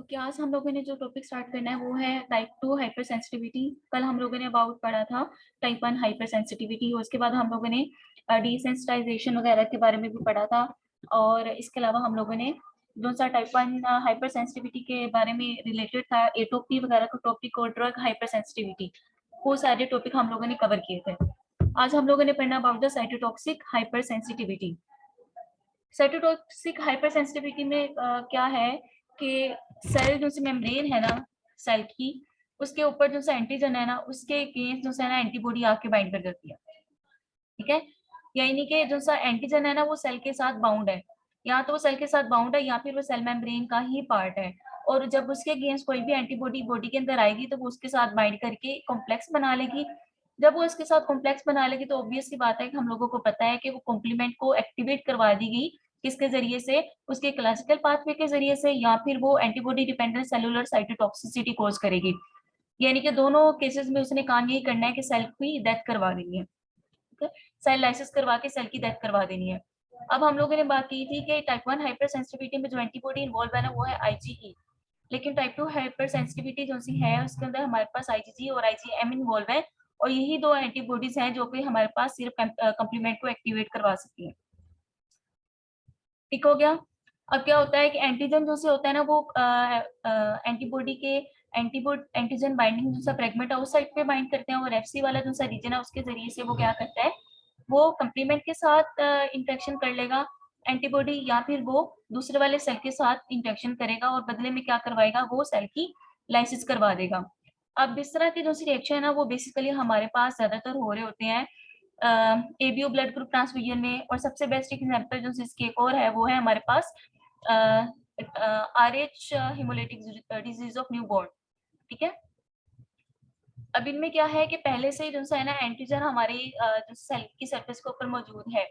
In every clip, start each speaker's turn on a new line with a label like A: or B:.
A: Okay, आज हम लोगों ने जो टॉपिक स्टार्ट करना है वो है टाइप 2 हाइपर सेंसिटिविटी। कल हम लोगों ने अबाउट पढ़ा था टाइप 1 हाइपर सेंसिटिविटी। उसके बाद हम लोगों ने डिसेंसिटाइजेशन वगैरह के बारे में भी पढ़ा था। और इसके अलावा हम लोगों ने जो सा टाइप 1 हाइपर सेंसिटिविटी के बारे में रिलेटेड था एटोपी वगैरह का टॉपिक और ड्रग हाइपर सेंसिटिविटी, वो सारे टॉपिक हम लोगों ने कवर किए थे। आज हम लोगों ने पढ़ना about the cytotoxic hyper sensitivity. Cytotoxic hyper sensitivity में क्या है कि सेल जो सी मेम्ब्रेन है ना सेल की, उसके ऊपर जो सा एंटीजन है ना उसके अगेंस्ट जो सा ना एंटीबॉडी आके बाइंड कर देती है। ठीक है, यानी कि जो सा एंटीजन है ना वो सेल के साथ बाउंड है, या तो वो सेल के साथ बाउंड है या फिर वो सेल मेम्ब्रेन का ही पार्ट है। और जब उसके अगेंस्ट कोई भी एंटीबॉडी बॉडी के अंदर आएगी तो वो उसके साथ बाइंड करके कॉम्प्लेक्स बना लेगी। जब वो इसके साथ कॉम्प्लेक्स बना लेगी तो ऑब्वियस सी बात है कि हम लोगों को पता है कि वो कॉम्प्लीमेंट को एक्टिवेट करवा दी गई, किसके जरिए से, उसके क्लासिकल पाथवे के जरिए से, या फिर वो antibody dependent cellular cytotoxicity cause करेगी। यानी कि दोनों केसेस में उसने काम यही करना है कि सेल की डेथ करवा देनी है, सेल लाइसिस करवा के सेल की डेथ करवा देनी है। अब हम लोगों ने बात की थी कि टाइप 1 हाइपर सेंसिटिविटी में जो एंटीबॉडी इन्वॉल्व है ना वो है आईजीई, लेकिन टाइप 2 हाइपर सेंसिटिविटी जो सी है उसके अंदर हमारे पास आईजीजी और आईजीएम इन्वॉल्व है, और यही दो एंटीबॉडीज हैं जो कि हमारे पास सिर्फ कंप्लीमेंट को एक्टिवेट करवा सकती है। ठीक हो गया। अब क्या होता है कि एंटीजन जो से होता है ना वो एंटीबॉडी के एंटीजन बाइंडिंग जो सा फ्रेगमेंट है उस साइड पे बाइंड करते हैं, और एफसी वाला जो सा रीजन है उसके जरिए से वो क्या करता है, वो कंप्लीमेंट के साथ इंटरेक्शन कर लेगा एंटीबॉडी, या फिर वो दूसरे वाले सेल के साथ इंटरेक्शन करेगा और बदले में क्या करवाएगा, वो सेल की लाइसिस करवा देगा। अब इस तरह के जो सी रिएक्शन है ना वो बेसिकली हमारे पास ज्यादातर हो रहे होते हैं एबीओ ब्लड ग्रुप ट्रांसफ्यूजन में। और सबसे बेस्ट एग्जांपल जो इसकी एक और है वो है हमारे पास Rh haemolytic disease of newborn. ठीक है, अब इनमें क्या है कि पहले से ही जो है ना एंटीजन हमारी जो सेल की सरफेस के ऊपर मौजूद है।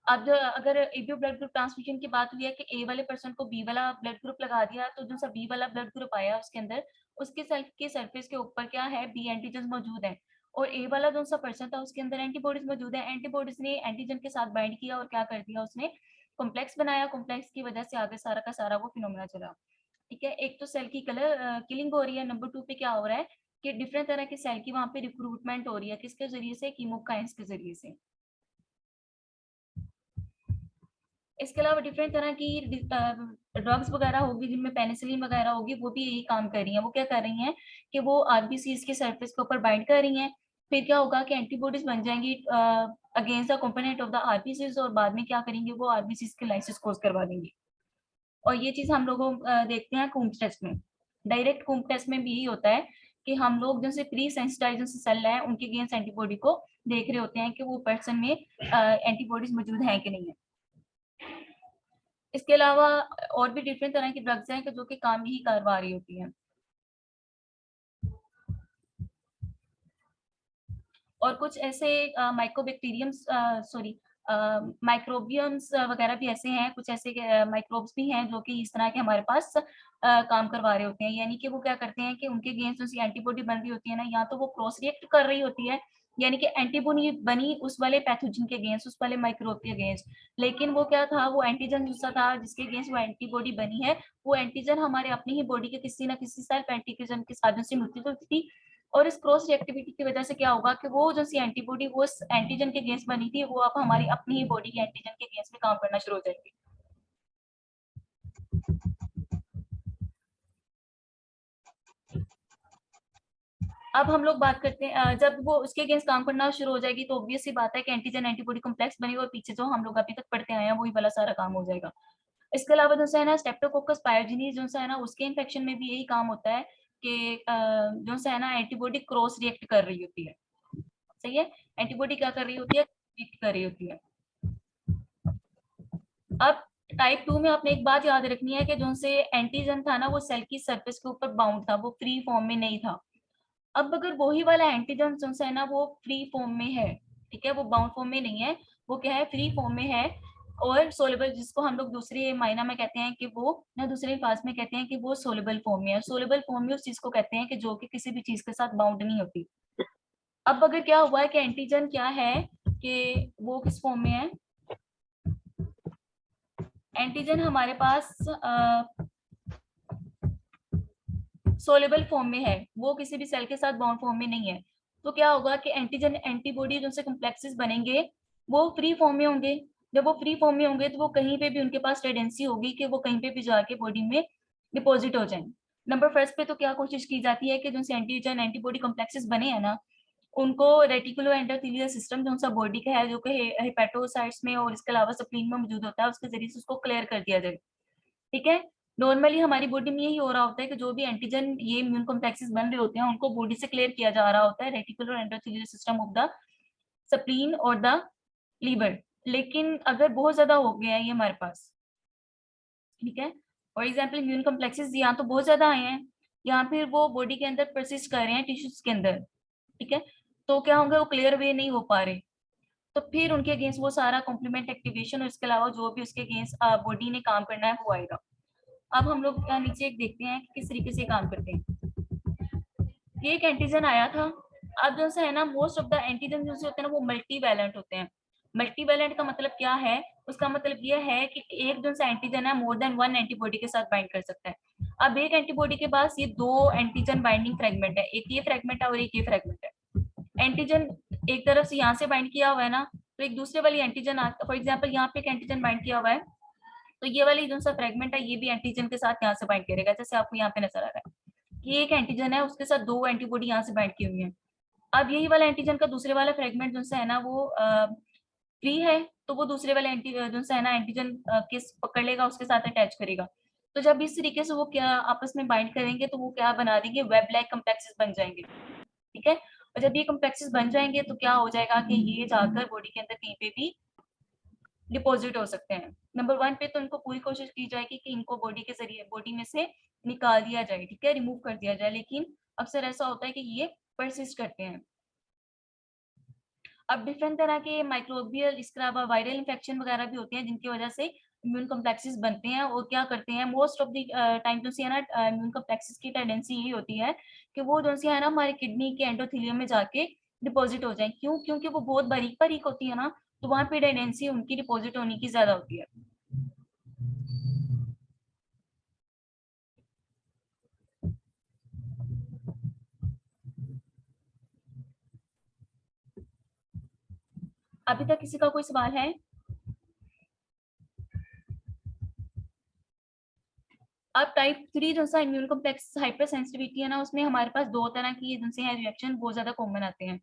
A: अब अगर एबीओ ब्लड ग्रुप ट्रांसफ्यूजन की बात हुई है कि ए वाले पर्सन को बी वाला ब्लड ग्रुप लगा दिया, तो जो सा बी वाला ब्लड ग्रुप आया उसके अंदर उसके सेल के सरफेस के ऊपर क्या है, बी एंटीजन मौजूद है, और ए वाला जो सा पर्सन था उसके अंदर एंटीबॉडीज मौजूद है। एंटीबॉडीज ने एंटीजन के साथ बाइंड किया और क्या कर दिया, उसने कॉम्प्लेक्स बनाया। कॉम्प्लेक्स की वजह से आगे सारा का सारा वो फिनोमेना चला। ठीक है, एक तो सेल की किलिंग हो रही है, नंबर 2 पे क्या हो रहा है कि डिफरेंट तरह के सेल की वहां पे रिक्रूटमेंट हो रही है, किसके जरिए से, कीमोकाइंस के जरिए से। इसके अलावा डिफरेंट तरह की ड्रग्स वगैरह होगी जिनमें पेनिसिलिन वगैरह होगी, वो भी यही काम कर रही हैं। वो क्या कर रही हैं कि वो आरबीसीज के सरफेस के ऊपर बाइंड कर रही हैं, फिर क्या होगा कि एंटीबॉडीज बन जाएंगी against the component of the RBCs, और बाद में क्या करेंगे, वो आरबीसीज के लाइसिस कोज करवा देंगी। और ये चीज हम लोग देखते हैं कूम्ब टेस्ट में। डायरेक्ट कूम्ब टेस्ट में भी यही होता है कि हम लोग जैसे प्री सेंसिटाइज सेल है उनके अगेंस्ट एंटीबॉडी को देख रहे होते हैं कि वो पर्सन में एंटीबॉडीज मौजूद है कि नहीं है। इसके अलावा और भी डिफरेंट तरह की ड्रग्स हैं कि जो कि काम यही करवा रही होती हैं। और कुछ ऐसे माइक्रोबैक्टीरियम्स सॉरी माइक्रोबियम्स वगैरह भी ऐसे हैं, कुछ ऐसे माइक्रोब्स भी हैं जो कि इस तरह के हमारे पास काम करवा रहे होते हैं। यानी कि वो क्या करते हैं कि उनके अगेंस्ट जो एंटीबॉडी बन रही होती है ना, या तो वो क्रॉस रिएक्ट कर रही होती है, यानी कि एंटीबॉडी बनी उस वाले पैथोजन के अगेंस्ट, उस वाले माइक्रोब के अगेंस्ट, लेकिन वो क्या था, वो एंटीजन दूसरा था जिसके अगेंस्ट वो एंटीबॉडी बनी है, वो एंटीजन हमारे अपनी ही बॉडी के किसी ना किसी सेल्फ एंटीजन के साधन से मिलती जुलती थी। और इस क्रॉस रिएक्टिविटी की वजह से क्या होगा कि वो जो सी एंटीबॉडी वो एंटीजन के अगेंस्ट बनी थी, वो अब हमारी अपनी ही बॉडी के एंटीजन के अगेंस्ट में काम करना शुरू हो जाएगी। अब हम लोग बात करते हैं जब वो उसके अगेंस्ट काम करना शुरू हो जाएगी तो ऑब्वियस सी बात है कि एंटीजन एंटीबॉडी कॉम्प्लेक्स बनेगा, और पीछे जो हम लोग अभी तक पढ़ते आए हैं वही वाला सारा काम हो जाएगा। इसके अलावा जो है ना स्ट्रेप्टोकोकस पायोजेनिस जो है ना उसके इन्फेक्शन में भी यही काम होता है कि जो है ना एंटीबॉडी क्रॉस रिएक्ट कर रही होती है। सही है, एंटीबॉडी क्या कर रही होती है, रिएक्ट कर रही होती है। अब टाइप 2 में आपने एक बात याद रखनी है कि जो से एंटीजन था ना वो सेल की सरफेस के ऊपर बाउंड था, वो फ्री फॉर्म में नहीं था। अब अगर वही वाला एंटीजन जो है ना वो फ्री फॉर्म में है, ठीक है, वो बाउंड फॉर्म में नहीं है, वो क्या है, फ्री फॉर्म में है और सोलेबल, जिसको हम लोग दूसरे मायना में कहते हैं कि वो ना दूसरे अल्फाज में कहते हैं कि वो सोलेबल फॉर्म में है। सोलेबल फॉर्म में उस चीज को कहते हैं कि जो कि किसी भी चीज के साथ बाउंड नहीं होती। अब अगर क्या हुआ है कि एंटीजन क्या है कि वो किस फॉर्म में है, एंटीजन हमारे पास सोलेबल फॉर्म में है, वो किसी भी सेल के साथ बॉन्ड फॉर्म में नहीं है, तो क्या होगा कि एंटीजन एंटीबॉडी जो से कॉम्प्लेक्सेस बनेंगे वो फ्री फॉर्म में होंगे। जब वो फ्री फॉर्म में होंगे तो वो कहीं पे भी उनके पास टेंडेंसी होगी कि वो कहीं पे भी जाके बॉडी में डिपॉजिट हो जाए। नंबर फर्स्ट पे तो क्या कोशिश की जाती है कि जो एंटीजन एंटीबॉडी कॉम्प्लेक्सेस बने हैं ना, उनको रेटिकुलो एंडोथेलियल सिस्टम जो सा बॉडी का है, जो कि हेपेटोसाइट्स में और इसके अलावा स्प्लीन में मौजूद होता है, उसके जरिए से उसको क्लियर कर दिया जाए। ठीक है, नॉर्मली हमारी बॉडी में यही हो रहा होता है कि जो भी एंटीजन ये इम्यून कॉम्प्लेक्सेस बन रहे होते हैं उनको बॉडी से क्लियर किया जा रहा होता है reticular endothelial system of the spleen और द लीवर। लेकिन अगर बहुत ज्यादा हो गया है ये हमारे पास, ठीक है, फॉर एग्जाम्पल इम्यून कॉम्प्लेक्सेस यहाँ तो बहुत ज्यादा आए हैं, यहाँ फिर वो बॉडी के अंदर परसिस्ट कर रहे हैं टिश्यूज के अंदर, ठीक है, तो क्या होंगे, वो क्लियर वे नहीं हो पा रहे, तो फिर उनके अगेंस्ट वो सारा कॉम्प्लीमेंट एक्टिवेशन और इसके अलावा जो भी उसके अगेंस्ट बॉडी ने काम करना है वो आएगा। अब हम लोग नीचे एक देखते हैं कि किस तरीके से काम करते हैं। ये एक एंटीजन आया था। अब जो है ना, मोस्ट ऑफ द एंटीजन जो होते हैं ना वो मल्टी वैलेंट होते हैं। मल्टी वैलेंट का मतलब क्या है, उसका मतलब ये है कि एक जो सा एंटीजन है मोर देन वन एंटीबॉडी के साथ बाइंड कर सकता है। अब एक एंटीबॉडी के पास ये दो एंटीजन बाइंडिंग फ्रेगमेंट है, एक ये फ्रेगमेंट है और एक ये फ्रेगमेंट है। एंटीजन एक तरफ से यहाँ से बाइंड किया हुआ है ना, तो एक दूसरे वाली एंटीजन, फॉर एग्जाम्पल यहाँ पे एक एंटीजन बाइंड किया हुआ है, तो ये वाली जो सा फ्रेगमेंट है ये भी एंटीजन के साथ यहाँ से बाइंड करेगा, जैसे आपको यहाँ पे नजर आ रहा है ये एक एंटीजन है, उसके साथ दो एंटीबॉडी यहाँ से बाइंड की हुई है। अब यही वाला एंटीजन का दूसरे वाला फ्रेगमेंट जो है ना वो फ्री है, तो वो दूसरे वाले एंटी जो है ना एंटीजन किस पकड़ लेगा, उसके साथ अटैच करेगा। तो जब इस तरीके से वो क्या आपस में बाइंड करेंगे तो वो क्या बना देंगे, वेब लाइक कॉम्प्लेक्सेस बन जाएंगे। ठीक है, और जब ये कॉम्प्लेक्सेस बन जाएंगे तो क्या हो जाएगा कि ये जाकर बॉडी के अंदर कहीं पे भी डिपॉजिट हो सकते हैं। नंबर वन पे तो इनको पूरी कोशिश की जाएगी कि इनको बॉडी के जरिए बॉडी में से निकाल दिया जाए, ठीक है, रिमूव कर दिया जाए, लेकिन अक्सर ऐसा होता है कि ये परसिस्ट करते हैं। अब डिफरेंट तरह के माइक्रोबियल, इसके अलावा वायरल इन्फेक्शन वगैरह भी होते हैं जिनकी वजह से इम्यून कॉम्प्लेक्सेस बनते हैं, और क्या करते हैं मोस्ट ऑफ द टाइम तो है ना, इम्यून कॉम्प्लेक्सेस की टेंडेंसी यही होती है कि वो जो है ना हमारे किडनी के एंडोथेलियम में जाके डिपॉजिट हो जाए। क्यों? क्योंकि वो बहुत बारीक बारीक होती है ना, तो वहां पे टेंडेंसी उनकी डिपॉजिट होने की ज्यादा होती है। अभी तक किसी का कोई सवाल है? अब टाइप 3 जो सा इम्यून कॉम्प्लेक्स हाइपर सेंसिटिविटी है ना, उसमें हमारे पास दो तरह की जिनसे है रिएक्शन बहुत ज्यादा कॉमन आते हैं।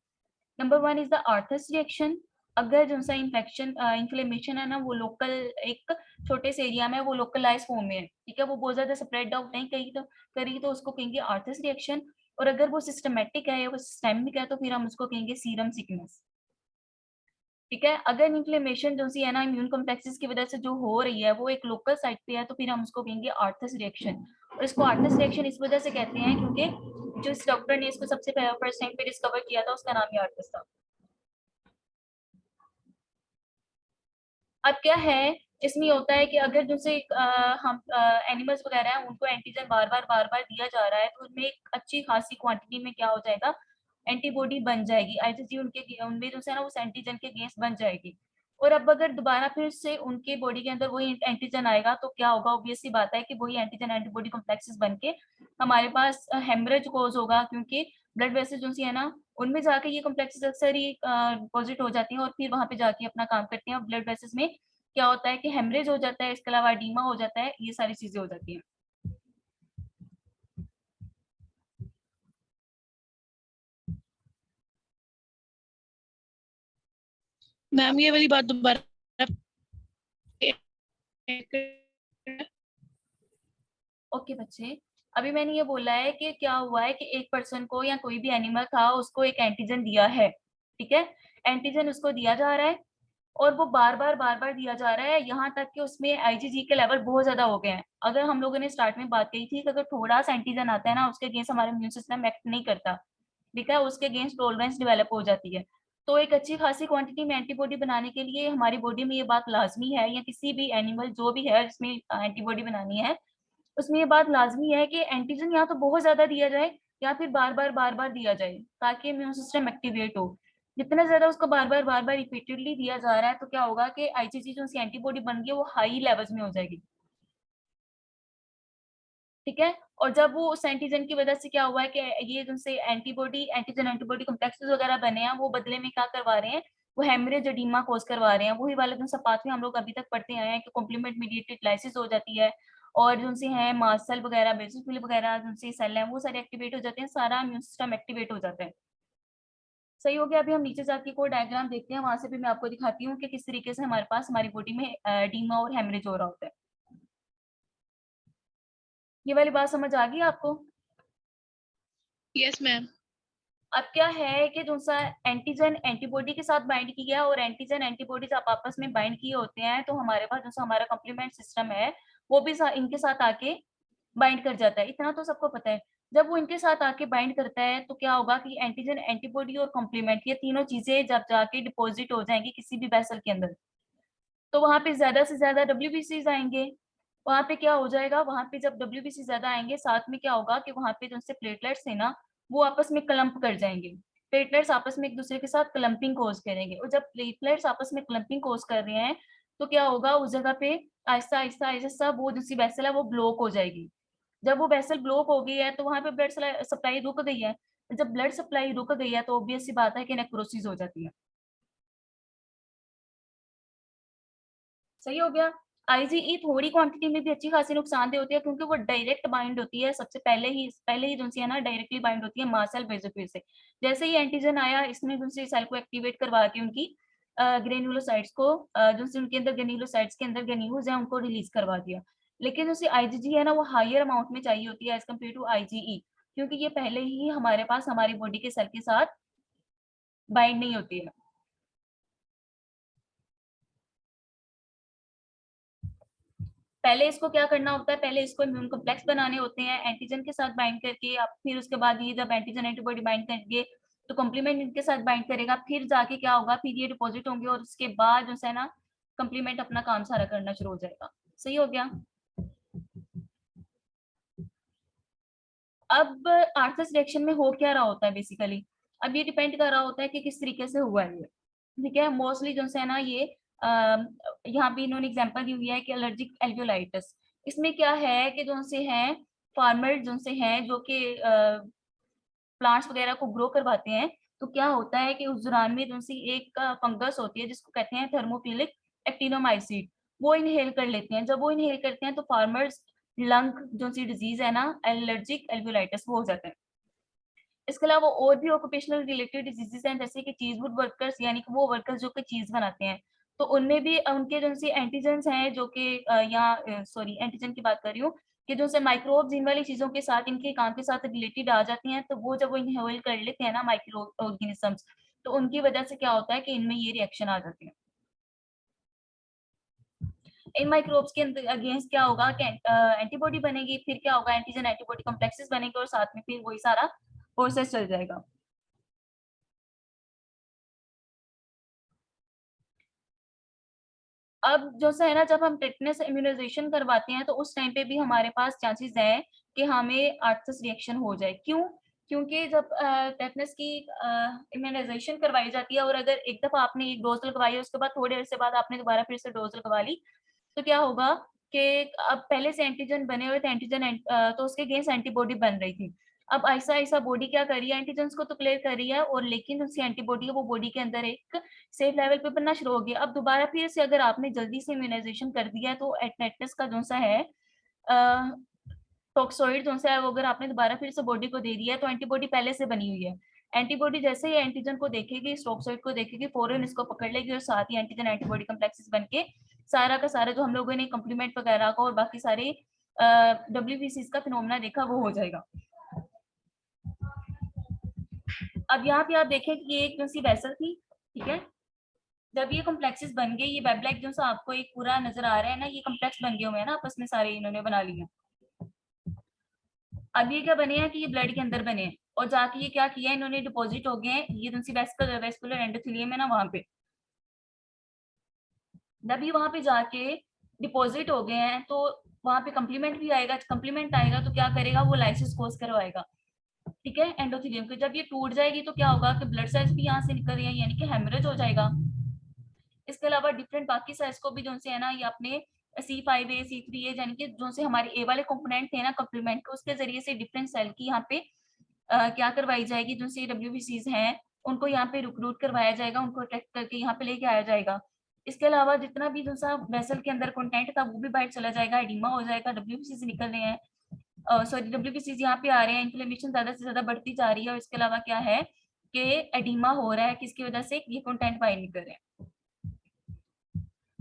A: Number one is the Arthus reaction. अगर जो सा इन्फेक्शन इन्फ्लेमेशन है ना वो लोकल, एक छोटे से एरिया में वो लोकलाइज फॉर्म में है, ठीक है, वो बहुत ज्यादा स्प्रेड आउट नहीं करी तो उसको कहेंगे आर्थस रिएक्शन। और अगर वो सिस्टमेटिक है या वो सिस्टेमिक है तो फिर हम उसको कहेंगे सीरम सिकनेस। ठीक है, अगर इन्फ्लेमेशन जो सी है ना इम्यून कॉम्प्लेक्सेस की वजह से जो हो रही है वो एक लोकल साइट पे है तो फिर हम उसको कहेंगे आर्थस रिएक्शन। और इसको आर्थस रिएक्शन इस वजह से कहते हैं क्योंकि जो इस डॉक्टर ने इसको सबसे फर्स्ट टाइम पे डिस्कवर किया था उसका नाम ही आर्थस था। अब क्या है, इसमें होता है कि अगर जैसे हम एनिमल्स वगैरह हैं उनको एंटीजन बार बार दिया जा रहा है तो उनमें एक अच्छी खासी क्वांटिटी में क्या हो जाएगा, एंटीबॉडी बन जाएगी, आईजीजी उनके उनमें जो है ना उस एंटीजन के अगेंस्ट बन जाएगी। और अब अगर दोबारा फिर से उनके बॉडी के अंदर वही एंटीजन आएगा तो क्या होगा, ऑब्वियस सी बात है कि वही एंटीजन एंटीबॉडी कॉम्प्लेक्सेस बन के हमारे पास हेमरेज कोज होगा, क्योंकि ब्लड वेसल जो है ना उनमें जाके ये कॉम्प्लेक्सेस अक्सर ही डिपॉजिट हो जाती हैं और फिर वहां पे जाके अपना काम करते हैं, और ब्लड वेसल्स में क्या होता है कि हेमरेज हो जाता है, इसके अलावा एडीमा हो जाता है, ये सारी चीजें हो जाती हैं।
B: मैम ये वाली बात दोबारा।
A: ओके बच्चे, अभी मैंने ये बोला है कि क्या हुआ है कि एक पर्सन को या कोई भी एनिमल था उसको एक एंटीजन दिया है, ठीक है, एंटीजन उसको दिया जा रहा है और वो बार बार दिया जा रहा है, यहाँ तक कि उसमें आईजीजी के लेवल बहुत ज्यादा हो गए हैं। अगर हम लोगों ने स्टार्ट में बात कही थी कि अगर थोड़ा सा एंटीजन आता है ना उसके अगेंस्ट हमारा इम्यून सिस्टम एक्ट नहीं करता, ठीक है, उसके अगेंस्ट टॉलरेंस डेवलप हो जाती है। तो एक अच्छी खासी क्वांटिटी में एंटीबॉडी बनाने के लिए हमारी बॉडी में ये बात लाजमी है, या किसी भी एनिमल जो भी है जिसमें एंटीबॉडी बनानी है उसमें ये बात लाजमी है कि एंटीजन या तो बहुत ज्यादा दिया जाए या फिर बार बार दिया जाए, ताकि इम्यून सिस्टम एक्टिवेट हो। जितना ज्यादा उसको बार बार रिपीटेडली दिया जा रहा है तो क्या होगा कि आईजीजी जो एंटीबॉडी बन गई है वो हाई लेवल्स में हो जाएगी। ठीक है। और जब वो उस एंटीजन की वजह से क्या हुआ है कि ये जिनसे एंटीजन एंटीबॉडी कॉम्प्लेक्सेस वगैरह बने हैं, वो बदले में क्या करवा रहे हैं, वो हेमरेज एडीमा कोज करवा रहे हैं। वही वाला जो पाथवे हम लोग अभी तक पढ़ते आए हैं कि कॉम्प्लीमेंट मीडिएटेड लाइसिस हो जाती है, और जिनसे है मास्ट सेल वगैरह, बेसिल वगैरह जिनसे सेल है वो सारे एक्टिवेट हो जाते हैं, सारा इम्यून सिस्टम एक्टिवेट हो जाता है। सही हो गया। अभी हम नीचे जाके कोई डायग्राम देखते हैं, वहां से भी मैं आपको दिखाती हूँ कि किस तरीके से हमारे पास हमारी बॉडी में एडीमा और हेमरेज हो रहा होता है। ये वाली बात समझ आ गई आपको?
B: Yes ma'am.
A: अब क्या है कि जो सा एंटीजन एंटीबॉडी के साथ बाइंड किया और एंटीजन एंटीबॉडीज आप आपस में बाइंड किए होते हैं, तो हमारे पास जो सा हमारा कॉम्प्लीमेंट सिस्टम है वो भी इनके साथ आके बाइंड कर जाता है। इतना तो सबको पता है। जब वो इनके साथ आके बाइंड करता है तो क्या होगा कि एंटीजन एंटीबॉडी और कॉम्प्लीमेंट ये तीनों चीजें जब जाके डिपॉजिट हो जाएंगी किसी भी वेसल के अंदर, तो वहां पे ज्यादा से ज्यादा डब्ल्यूबीसीज आएंगे। वहां पे क्या हो जाएगा, वहां पे जब डब्ल्यूबीसी ज्यादा आएंगे, साथ में क्या होगा कि वहां पे जो से प्लेटलेट्स है ना, वो आपस में क्लम्प कर जाएंगे। प्लेटलेट्स आपस में एक दूसरे के साथ क्लम्पिंग कोज करेंगे, और जब प्लेटलेट्स आपस में क्लम्पिंग कोज कर रहे हैं तो क्या होगा, उस जगह पे आहिस्ता आहिस्ता आहिस्ता वो जो वेसल है वो ब्लॉक हो जाएगी। जब वो वेसल ब्लॉक हो गई है तो वहां पे ब्लड सप्लाई रुक गई है। जब ब्लड सप्लाई रुक गई है तो ऑब्वियस सी बात है कि नेक्रोसिस हो जाती है। सही हो गया। आईजीई थोड़ी क्वांटिटी में भी अच्छी खासी नुकसानदेह होती है, क्योंकि वो डायरेक्ट बाइंड होती है सबसे पहले ही जो है ना डायरेक्टली बाइंड होती है मास्ट सेल बेसिफिर से। जैसे ही एंटीजन आया, इसने जो सेल को एक्टिवेट करवा के उनकी ग्रेन्युलोसाइट्स को जो उनके अंदर ग्रेन्युलोसाइट्स के अंदर ग्रेन्यूल्स है उनको रिलीज करवा दिया। लेकिन जो आईजीजी है ना वो हायर अमाउंट में चाहिए होती है एज कम्पेयर टू आईजीई, क्योंकि ये पहले ही हमारे पास हमारी बॉडी के सेल के साथ बाइंड नहीं होती है। पहले इसको क्या करना होता है, पहले इसको इम्यून कॉम्प्लेक्स बनाने होते हैं एंटीजन के साथ बाइंड करके, अब फिर उसके बाद ये जब एंटीजन एंटीबॉडी बाइंड करेंगे तो कॉम्प्लीमेंट इनके साथ बाइंड करेगा, फिर जाके क्या होगा, फिर ये डिपॉजिट होंगे और उसके बाद जो है ना कॉम्प्लीमेंट अपना काम सारा करना शुरू हो जाएगा। सही हो गया। अब आर्थस रिएक्शन में हो क्या रहा होता है बेसिकली, अब ये डिपेंड कर रहा होता है कि किस तरीके से हुआ है ये। ठीक है, मोस्टली जो है ना ये यहाँ पे इन्होंने एग्जांपल दी हुई है कि एलर्जिक एल्वियोलाइटिस। इसमें क्या है कि जो से हैं फार्मर जो से हैं जो कि प्लांट्स वगैरह को ग्रो करवाते हैं, तो क्या होता है कि उस दौरान में जो सी एक फंगस होती है जिसको कहते हैं थर्मोफिलिक एक्टिनोमाइसीट, वो इनहेल कर लेते हैं। जब वो इनहेल करते हैं तो फार्मर्स लंग जो सी डिजीज है ना एलर्जिक एल्वियोलाइटिस वो हो जाता है। इसके अलावा और भी ऑक्यूपेशनल रिलेटेड डिजीजेस हैं, जैसे कि चीजवुड वर्कर्स, यानी कि वो वर्कर्स जो कि चीज बनाते हैं, तो उनमें भी उनके जो से एंटीजन्स हैं जो कि यहाँ सॉरी एंटीजन की बात कर रही हूँ कि जो से माइक्रोब्स इन वाली चीजों के साथ इनके काम के साथ रिलेटेड आ जाती हैं, तो वो जब वो इनहेल कर लेते हैं ना माइक्रो ऑर्गेनिजम्स, तो उनकी वजह से क्या होता है कि इनमें ये रिएक्शन आ जाती है। इन माइक्रोब्स के अगेंस्ट क्या होगा कि एंटीबॉडी बनेगी, फिर क्या होगा एंटीजन एंटीबॉडी कॉम्प्लेक्सेस बनेंगे और साथ में फिर वही सारा प्रोसेस चल जाएगा। अब जो है ना जब हम टेटनस इम्यूनाइजेशन करवाते हैं तो उस टाइम पे भी हमारे पास चांसेस हैं कि हमें आर्थस रिएक्शन हो जाए। क्यों? क्योंकि जब टेटनस की इम्यूनाइजेशन करवाई जाती है और अगर एक दफा आपने एक डोज लगवाई है उसके बाद थोड़ी देर से बाद आपने दोबारा फिर से डोज लगवा ली, तो क्या होगा कि अब पहले से एंटीजन बने हुए थे, तो उसके अगेंस्ट एंटीबॉडी बन रही थी। अब ऐसा ऐसा बॉडी क्या कर रही है, एंटीजन्स को तो क्लियर कर रही है, और लेकिन उसकी एंटीबॉडी है वो बॉडी के अंदर एक सेफ लेवल पे बनना शुरू हो गया। अब दोबारा फिर से अगर आपने जल्दी से इम्यूनाइजेशन कर दिया है तो एटनेटस का जो सा है टॉक्सोइड जो सा है वो अगर आपने दोबारा फिर से बॉडी को दे दिया है तो एंटीबॉडी पहले से बनी हुई है। एंटीबॉडी जैसे ही एंटीजन को देखेगी, इस टॉक्सोइड को देखेगी, फौरन इसको पकड़ लेगी और साथ ही एंटीजन एंटीबॉडी कम्प्लेक्सेस बन के सारा का सारा जो हम लोगों ने कम्प्लीमेंट वगैरह का और बाकी सारे डब्ल्यूबीसीज का फिनोमेना देखा वो हो जाएगा। अब यहाँ पे आप देखें कि ये एक जो सी वेसल थी, ठीक है, जब ये कॉम्प्लेक्सेस बन गए, ये वेब लाइक जो सा आपको एक पूरा नजर आ रहा है ना, ये कॉम्प्लेक्स बन गए हुए हैं ना आपस में सारे, इन्होंने बना लिया। अब ये क्या बने हैं कि ये ब्लड के अंदर बने हैं और जाके ये क्या किया इन्होंने, डिपॉजिट हो गए हैं ये जो सी वेस्कुलर एंडोथेलियम है ना वहां पे। जब ये वहां पे जाके डिपॉजिट हो गए हैं तो वहां पे कम्प्लीमेंट भी आएगा, कम्प्लीमेंट आएगा तो क्या करेगा, वो लाइसिस कोज करवाएगा, ठीक है, एंडोथेलियम के। जब ये टूट जाएगी तो क्या होगा कि ब्लड सेल्स भी यहाँ से निकल रही है, यानी कि हेमरेज हो जाएगा। इसके अलावा डिफरेंट बाकी सेल्स को भी जो है ना ये अपने C5a C3a, यानी कि जो से हमारे ए वाले कंपोनेंट थे ना कॉम्प्लीमेंट के, उसके जरिए से डिफरेंट सेल की यहाँ पे क्या करवाई जाएगी, जो से WBCs हैं उनको यहाँ पे रिक्रूट करवाया जाएगा, उनको अट्रैक्ट करके यहाँ पे लेके आया जाएगा। इसके अलावा जितना भी जो सा वेसल के अंदर कंटेंट था वो भी बाहर चला जाएगा, एडिमा हो जाएगा, WBCs निकल रहे हैं, सॉरी WBCs यहाँ पे आ रहे हैं, इन्फ्लेमेशन ज्यादा से ज्यादा बढ़ती जा रही है। और इसके अलावा क्या है कि एडिमा हो रहा है, किसकी वजह से, ये कंटेंट बाहर निकल रहे हैं।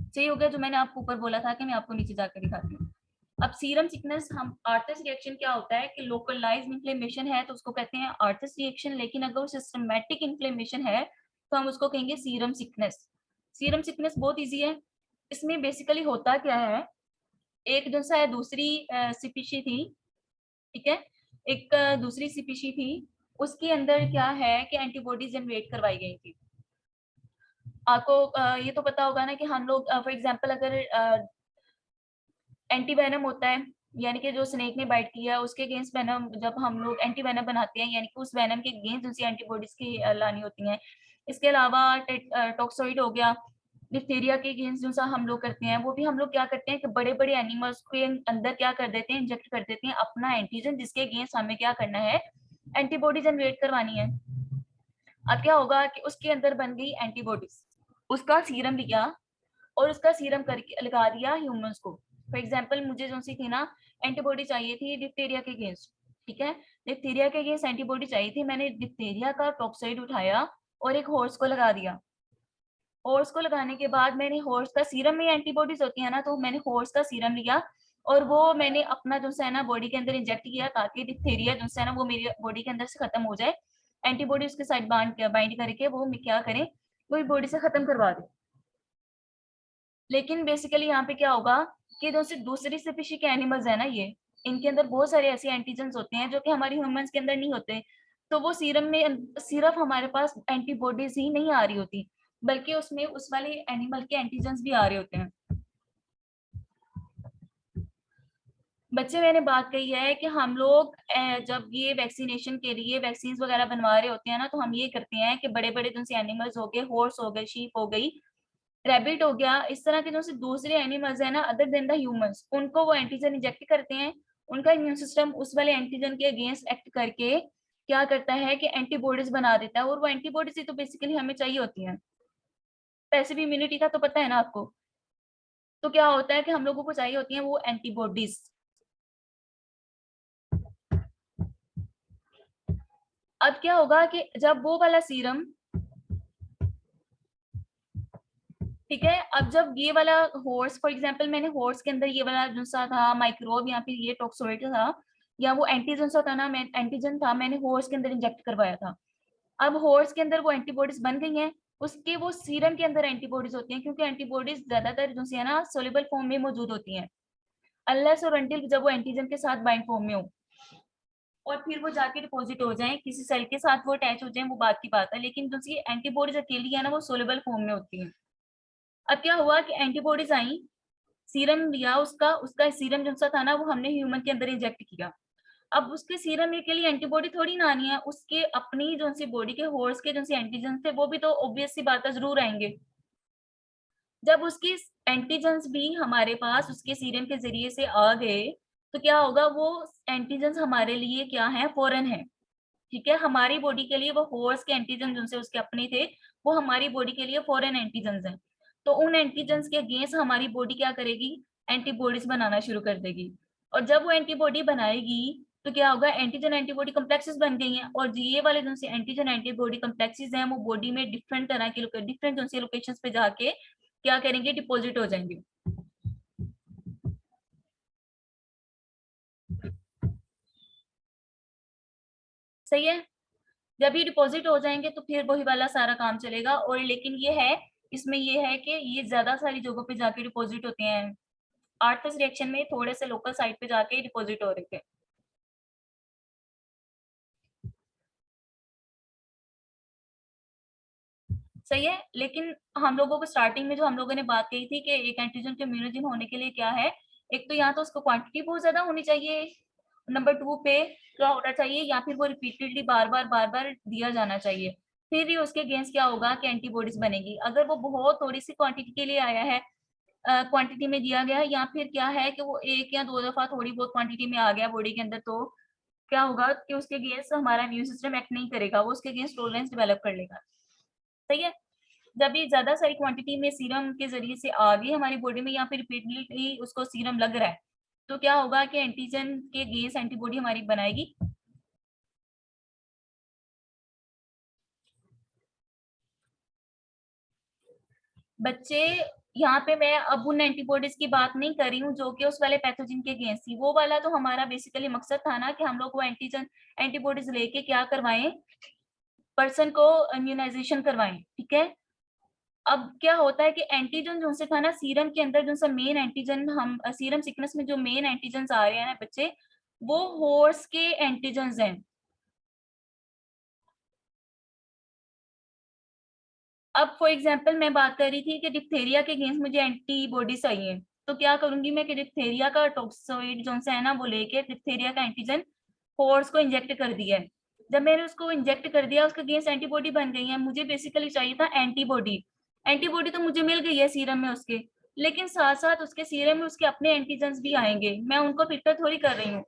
A: सही हो गया जो मैंने आपको ऊपर बोला था कि मैं आपको नीचे जाकर दिखाती हूँ। अब सीरम सिकनेस, हम आर्थस रिएक्शन क्या होता है कि लोकलाइज्ड इन्फ्लेमेशन है तो उसको कहते हैं आर्थस रिएक्शन, लेकिन अगर वो सिस्टमेटिक इन्फ्लेमेशन है तो हम उसको कहेंगे सीरम सिकनेस। सीरम सिकनेस बहुत इजी है, इसमें बेसिकली होता क्या है, एक जो सा है दूसरी स्पीशी थी, ठीक है, एक दूसरी स्पीशी थी, उसके अंदर क्या है कि एंटीबॉडी जनरेट करवाई गई थी। आपको ये तो पता होगा ना कि हम लोग फॉर एग्जांपल अगर एंटी वेनम होता है, यानी कि जो स्नेक ने बाइट किया उसके अगेंस्ट वेनम, जब हम लोग एंटी वेनम बनाते हैं यानी कि उस वेनम के अगेंस्ट दूसरी एंटीबॉडीज की लानी होती हैं। इसके अलावा टॉक्सोइड हो गया, डिप्थीरिया के अगेंस्ट जो सा हम लोग करते हैं, वो भी हम लोग क्या करते हैं कि बड़े बड़े एनिमल्स के अंदर क्या कर देते हैं, इंजेक्ट कर देते हैं अपना एंटीजन, जिसके अगेंस्ट हमें क्या करना है, एंटीबॉडी जनरेट करवानी है। अब क्या होगा कि उसके अंदर बन गई एंटीबॉडीज, उसका सीरम लिया और उसका सीरम करके लगा दिया ह्यूमंस को। फॉर एग्जांपल मुझे जो सी थी ना एंटीबॉडी चाहिए थी डिप्थीरिया के अगेंस्ट, ठीक है, डिप्थीरिया के अगेंस्ट एंटीबॉडी चाहिए थी, मैंने डिप्थीरिया का टॉक्साइड उठाया और एक हॉर्स को लगा दिया। हॉर्स को लगाने के बाद मैंने हॉर्स का सीरम में एंटीबॉडीज होती है ना, तो मैंने हॉर्स का सीरम लिया और वो मैंने अपना जो है ना बॉडी के अंदर इंजेक्ट किया ताकि डिप्थीरिया जो है ना वो मेरी बॉडी के अंदर से खत्म हो जाए, एंटीबॉडी उसके साथ बाइंड करके वो क्या करें, वो बॉडी से खत्म करवा दे। लेकिन बेसिकली यहाँ पे क्या होगा कि दूसरी स्पीशी के एनिमल्स है ना, ये इनके अंदर बहुत सारे ऐसे एंटीजन्स होते हैं जो कि हमारी ह्यूमंस के अंदर नहीं होते, तो वो सीरम में सिर्फ हमारे पास एंटीबॉडीज ही नहीं आ रही होती, बल्कि उसमें उस वाले एनिमल के एंटीजन्स भी आ रहे होते हैं। बच्चे मैंने बात कही है कि हम लोग जब ये वैक्सीनेशन के लिए वैक्सीन वगैरह बनवा रहे होते हैं ना, तो हम ये करते हैं कि बड़े बड़े जो से एनिमल्स हो गए, हॉर्स हो गए, शीप हो गई, रैबिट हो गया, इस तरह के जो से दूसरे एनिमल्स है ना अदर देन द ह्यूमंस, उनको वो एंटीजन इंजेक्ट करते हैं, उनका इम्यून सिस्टम उस वाले एंटीजन के अगेंस्ट एक्ट करके क्या करता है कि एंटीबॉडीज बना देता है, और वो एंटीबॉडीज ही तो बेसिकली हमें चाहिए होती हैं। पैसिव इम्यूनिटी का तो पता है ना आपको, तो क्या होता है कि हम लोगों को चाहिए होती हैं वो एंटीबॉडीज। अब क्या होगा कि जब वो वाला सीरम, ठीक है, अब जब ये वाला हॉर्स, फॉर एग्जांपल मैंने हॉर्स के अंदर ये वाला जो सा था माइक्रोब या फिर ये टॉक्सोइड था या वो एंटीजन सा था ना, मैं एंटीजन था, मैंने हॉर्स के अंदर इंजेक्ट करवाया था। अब हॉर्स के अंदर वो एंटीबॉडीज बन गई हैं, उसके वो सीरम के अंदर एंटीबॉडीज होती हैं, क्योंकि एंटीबॉडीज ज्यादातर जो है ना सोल्यूबल फॉर्म में मौजूद होती हैं, अनलेस और अनटिल जब वो एंटीजन के साथ बाइंड फॉर्म में हो और फिर वो जाके डिपॉजिट हो जाए किसी सेल के साथ, वो अटैच हो जाए, वो बात की बात है, लेकिन जो एंटीबॉडीज अकेली है ना वो सोल्यूबल फॉर्म में होती है। अब क्या हुआ कि एंटीबॉडीज आई, सीरम लिया, उसका उसका सीरम जो सा था ना वो हमने ह्यूमन के अंदर इंजेक्ट किया। अब उसके सीरम के लिए एंटीबॉडी थोड़ी ना आनी है, उसके अपनी जो सी बॉडी के हॉर्स के जो सी एंटीजन थे वो भी तो ऑब्वियस सी बात है जरूर आएंगे। जब उसके एंटीजन्स भी हमारे पास उसके सीरम के जरिए से आ गए तो क्या होगा, वो एंटीजन्स हमारे लिए क्या है, फॉरेन है, ठीक है, हमारी बॉडी के लिए वो हॉर्स के एंटीजन जिनसे उसके अपने थे वो हमारी बॉडी के लिए फॉरेन एंटीजन्स हैं। तो उन एंटीजन्स के अगेंस्ट हमारी बॉडी क्या करेगी, एंटीबॉडीज बनाना शुरू कर देगी, और जब वो एंटीबॉडी बनाएगी तो क्या होगा, एंटीजन एंटीबॉडी कॉम्प्लेक्सेस बन गई हैं, और ये वाले जो से एंटीजन एंटीबॉडी कॉम्प्लेक्सेस हैं वो बॉडी में डिफरेंट तरह के डिफरेंट जो से लोकेशंस पे जाके क्या करेंगे, डिपॉजिट हो जाएंगे। सही है, जब ये डिपॉजिट हो जाएंगे तो फिर वही वाला सारा काम चलेगा, और लेकिन ये है, इसमें ये है कि ये ज्यादा सारी जगहों पे जाके डिपॉजिट होते हैं, आर्थस रिएक्शन में थोड़े से लोकल साइट पे जाके डिपॉजिट हो रहे थे। सही है, लेकिन हम लोगों को स्टार्टिंग में जो हम लोगों ने बात कही थी कि एक एंटीजन के इम्यूनोजन होने के लिए क्या है, एक तो यहाँ तो उसको क्वांटिटी बहुत ज्यादा होनी चाहिए, नंबर 2 पे क्या होना चाहिए, या फिर वो रिपीटेडली बार बार दिया जाना चाहिए, फिर ही उसके अगेंस्ट क्या होगा कि एंटीबॉडीज बनेगी। अगर वो बहुत थोड़ी सी क्वांटिटी के लिए आया है क्वांटिटी में दिया गया है, या फिर क्या है कि वो एक या दो दफा थोड़ी बहुत क्वांटिटी में आ गया बॉडी के अंदर, तो क्या होगा कि उसके अगेंस्ट हमारा इम्यून सिस्टम एक्ट नहीं करेगा, वो उसके अगेंस्ट टॉलरेंस डेवलप कर लेगा। सही है। जब ये ज्यादा सारी क्वांटिटी में सीरम के जरिए से आ गई हमारी बॉडी में, या फिर रिपीटडली उसको सीरम लग रहा है, तो क्या होगा कि एंटीजन के अगेंस्ट एंटीबॉडी हमारी बनाएगी। बच्चे, यहाँ पे मैं अब उन एंटीबॉडीज की बात नहीं कर रही हूँ जो कि उस वाले पैथोजन के अगेंस्ट थी। वो वाला तो हमारा बेसिकली मकसद था ना कि हम लोग वो एंटीबॉडीज लेके क्या करवाएं, पर्सन को इम्यूनाइजेशन करवाएं। ठीक है। अब क्या होता है कि एंटीजन जो से था ना सीरम के अंदर, जो सा मेन एंटीजन हम सीरम सीक्वेंस में जो मेन एंटीजन आ रहे हैं बच्चे, वो हॉर्स के एंटीजन हैं। अब फॉर एग्जांपल मैं बात कर रही थी कि डिप्थेरिया के अगेंस्ट मुझे एंटीबॉडी चाहिए, तो क्या करूंगी मैं कि डिप्थेरिया का टॉक्सोइड जो है ना वो लेके डिप्थेरिया का एंटीजन हॉर्स को इंजेक्ट कर दिया है। जब मैंने उसको इंजेक्ट कर दिया, उसके अगेंस्ट एंटीबॉडी बन गई है। मुझे बेसिकली चाहिए था एंटीबॉडी। एंटीबॉडी तो मुझे मिल गई है सीरम में उसके, लेकिन साथ साथ उसके सीरम में उसके अपने एंटीजन भी आएंगे। मैं उनको फिल्टर थोड़ी कर रही हूँ,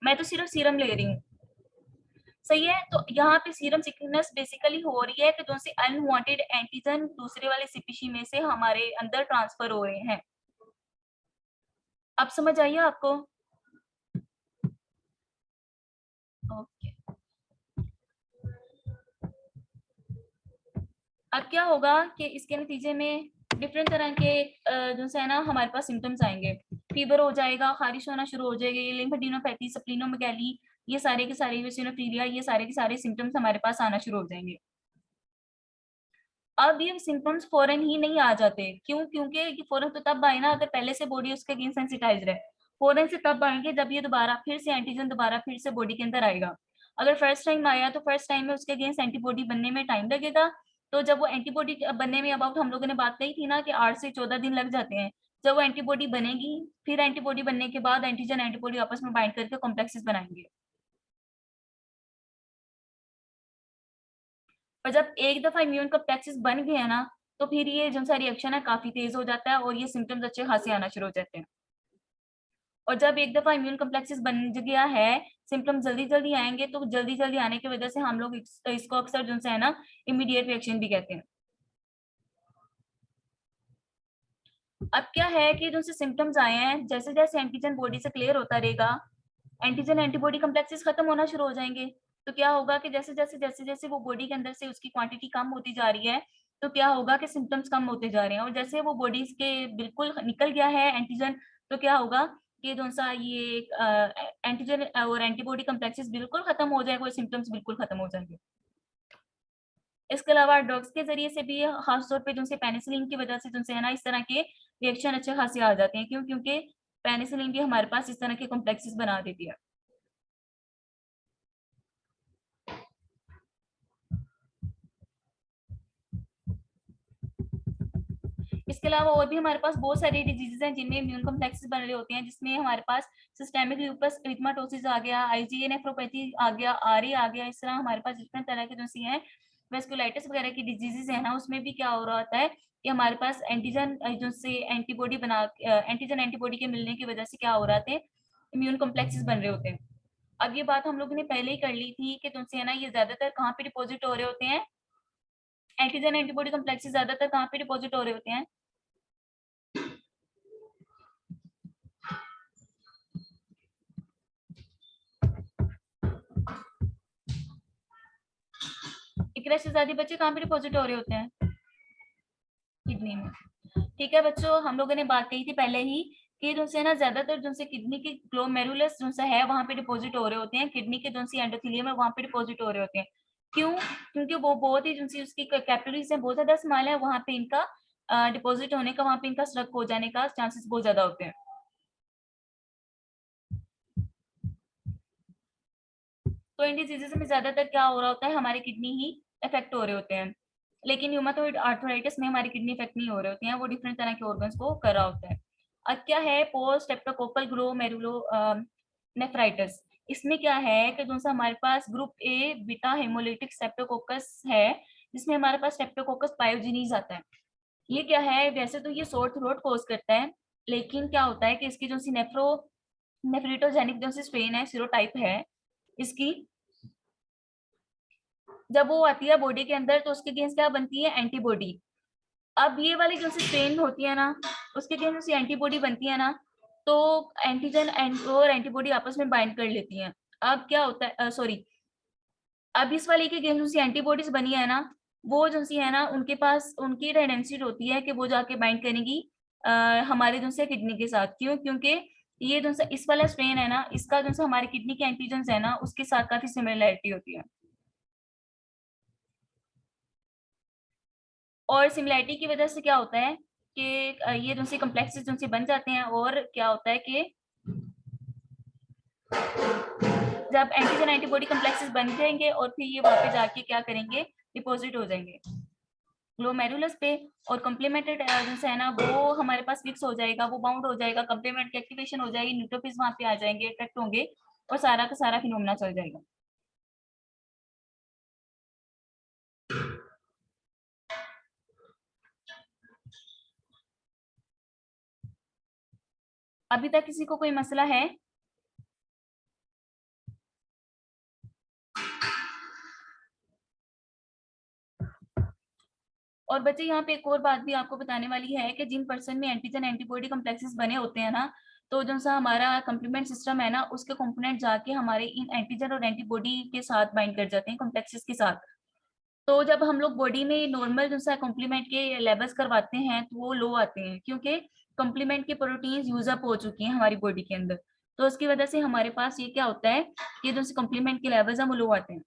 A: मैं तो सिर्फ सीरम ले रही हूँ। सही है। तो यहाँ पे सीरम सिकनेस बेसिकली हो रही है कि जो से अनवांटेड एंटीजन दूसरे वाले स्पीशी में से हमारे अंदर ट्रांसफर हो रहे हैं। अब समझ आइए आपको। ओके। अब क्या होगा कि इसके नतीजे में डिफरेंट तरह के जो है ना हमारे पास सिम्टम्स आएंगे। फीवर हो जाएगा, खारिश होना शुरू हो जाएगी, लिम्फेडिनोपैथी, स्प्लीनोमेगाली, ये सारे के सारे एसिनोफिलिया, ये सारे के सारे सिम्टम्स हमारे पास आना शुरू हो जाएंगे। अब ये सिम्टम्स फौरन ही नहीं आ जाते। क्यों? क्योंकि ये फौरन तो तब आए ना अगर पहले से बॉडी उसके अगेंस्ट सेंसिटाइज रहे। फौरन से तब आएंगे जब ये दोबारा फिर से एंटीजन दोबारा फिर से बॉडी के अंदर आएगा। अगर फर्स्ट टाइम आया तो फर्स्ट टाइम में उसके अगेंस्ट एंटीबॉडी बनने में टाइम लगेगा। तो जब वो एंटीबॉडी बनने में अबाउट हम लोगों ने बात कही थी ना कि 8 से 14 दिन लग जाते हैं। जब वो एंटीबॉडी बनेगी, फिर एंटीबॉडी बनने के बाद एंटीजन एंटीबॉडी आपस में बाइंड करके कॉम्प्लेक्सेस बनाएंगे। और जब एक दफा इम्यून कॉम्प्लेक्सेस बन गए हैं ना, तो फिर ये जो सा रिएक्शन है काफी तेज हो जाता है और ये सिम्टम्स अच्छे खासे आना शुरू हो जाते हैं। और जब एक दफा इम्यून कॉम्प्लेक्सेस बन गया है, सिम्टम्स जल्दी जल्दी आएंगे, तो जल्दी जल्दी आने की वजह से हम लोग इसको अक्सर जो है ना इमीडिएट रिएक्शन भी कहते हैं। अब क्या है कि जो से सिम्टम्स आए हैं, जैसे जैसे एंटीजन बॉडी से क्लियर होता रहेगा, एंटीजन एंटीबॉडी कॉम्प्लेक्सेस खत्म होना शुरू हो जाएंगे। तो क्या होगा कि जैसे जैसे जैसे जैसे वो बॉडी के अंदर से उसकी क्वांटिटी कम होती जा रही है, तो क्या होगा कि सिम्टम्स कम होते जा रहे हैं। और जैसे वो बॉडी के बिल्कुल निकल गया है एंटीजन, तो क्या होगा कि जो सा ये एंटीजन और एंटीबॉडी कॉम्प्लेक्सेस बिल्कुल खत्म हो जाएगा और सिम्टम्स बिल्कुल खत्म हो जाएंगे। इसके अलावा ड्रग्स के जरिए से भी खासतौर पे जिनसे पेनिसिलिन की वजह से जिनसे है ना इस तरह के रिएक्शन अच्छे खासे आ जाते हैं। क्यों? क्योंकि पेनिसिलिन भी हमारे पास इस तरह के कॉम्प्लेक्सेस बना देती है। इसके अलावा और भी हमारे पास बहुत सारी डिजीजेस हैं जिनमें इम्यून कॉम्प्लेक्सेस बन रहे होते हैं, जिसमें हमारे पास सिस्टेमिक लूपस एरिथेमेटोसिस आ गया, आईजीए नेफ्रोपैथी आ गया, आरए आ गया। इस तरह हमारे पास डिफरेंट तरह के जो सी हैं वेस्कुलाइटिस वगैरह की डिजीजेस है ना, उसमें भी क्या हो रहा होता है कि हमारे पास एंटीजन जो से एंटीबॉडी बना एंटीजन एंटीबॉडी के मिलने की वजह से क्या हो रहा थे, इम्यून कॉम्प्लेक्सेस बन रहे होते हैं। अब ये बात हम लोगों ने पहले ही कर ली थी कि तुमसे है ना ये ज्यादातर कहाँ पे डिपॉजिट हो रहे होते हैं, एंटीजन एंटीबॉडी कॉम्प्लेक्सेस ज्यादातर कहाँ पे डिपॉजिट हो रहे होते हैं। इकरा शहजादी बच्चे कहाँ पे डिपॉजिट हो रहे होते हैं? किडनी में। ठीक है बच्चों, हम लोगों ने बात कही थी पहले ही कि जिनसे ना ज्यादातर जिनसे किडनी के ग्लोमेरुलस जिनसे है वहां पे डिपॉजिट हो रहे होते हैं, किडनी के जिनसे एंडोथेलियम है वहां पे डिपॉजिट हो रहे होते हैं। क्यों? क्योंकि वो बहुत ही जिनसी उसकी कैपिलरीज है बहुत ज्यादा स्मॉल है, वहां पे इनका डिपॉजिट होने का, वहां पे इनका स्ट्रक हो जाने का चांसेस बहुत ज्यादा होते हैं। तो इन डिजीजेस में ज्यादातर क्या हो रहा होता है, हमारे किडनी ही इफेक्ट हो रहे होते हैं। लेकिन ह्यूमेटोइड आर्थराइटिस में हमारी किडनी इफेक्ट नहीं हो रहे होते हैं, वो डिफरेंट तरह के ऑर्गन्स को कर रहा होता है। अब क्या है पोस्ट स्ट्रेप्टोकोकल ग्लोमेरुलो नेफ्राइटिस। इसमें क्या है कि जो सा हमारे पास group A beta hemolytic streptococcus है, जिसमें हमारे पास स्ट्रेप्टोकोकस पायोजेनिस आता है। ये क्या है, वैसे तो ये सोर थ्रोट कॉज करता है, लेकिन क्या होता है कि इसकी जो सी नेफ्रिटोजेनिक जो सी स्ट्रेन है, सीरोटाइप है इसकी, जब वो आती है बॉडी के अंदर तो उसके अगेंस्ट क्या बनती है, एंटीबॉडी। अब ये वाली जो सी स्ट्रेन होती है ना, उसके अगेंस्ट जो एंटीबॉडी बनती है ना, तो एंटीजन और एंटीबॉडी आपस में बाइंड कर लेती हैं। अब क्या होता है, सॉरी, अब इस वाली के अगेंस्ट जो सी एंटीबॉडीज बनी है ना, वो जो सी है ना, उनके पास उनकी टेंडेंसी होती है कि वो जाके बाइंड करेंगी हमारे जो से किडनी के साथ। क्यों? क्योंकि ये जो सा इस वाला स्ट्रेन है ना, इसका जो सा हमारे किडनी के एंटीजन है ना, उसके साथ काफी सिमिलरिटी होती है। और सिमिलरिटी की वजह से क्या होता है कि ये जो से कॉम्प्लेक्सेस जो से बन जाते हैं, और क्या होता है कि जब एंटीजन एंटीबॉडी कॉम्प्लेक्सेस बन जाएंगे और फिर ये वहां पे जाके क्या करेंगे, डिपॉजिट हो जाएंगे ग्लोमेरुलस पे, और कॉम्प्लीमेंटेड जो है ना वो हमारे पास फिक्स हो जाएगा, वो बाउंड हो जाएगा, कॉम्प्लीमेंट की एक्टिवेशन हो जाएगी, न्यूट्रोफिल्स वहां पे आ जाएंगे, अट्रैक्ट होंगे, और सारा का सारा फिनोमेना चल जाएगा। अभी तक किसी को कोई मसला है? और बच्चे यहाँ पे एक और बात भी आपको बताने वाली है कि जिन पर्सन में एंटीजन एंटीबॉडी कॉम्प्लेक्सेस बने होते हैं ना, तो जो सा हमारा कम्प्लीमेंट सिस्टम है ना, उसके कंपोनेंट जाके हमारे इन एंटीजन और एंटीबॉडी के साथ बाइंड कर जाते हैं, कॉम्प्लेक्सेस के साथ। तो जब हम लोग बॉडी में नॉर्मल जो सा कॉम्प्लीमेंट के लेवल्स करवाते हैं तो वो लो आते हैं, क्योंकि कॉम्प्लीमेंट की प्रोटीन्स यूज अप हो चुकी हैं हमारी बॉडी के अंदर। तो उसकी वजह से हमारे पास ये क्या होता है कि जो कॉम्प्लीमेंट के लेवल्स हैं वो लो आते हैं।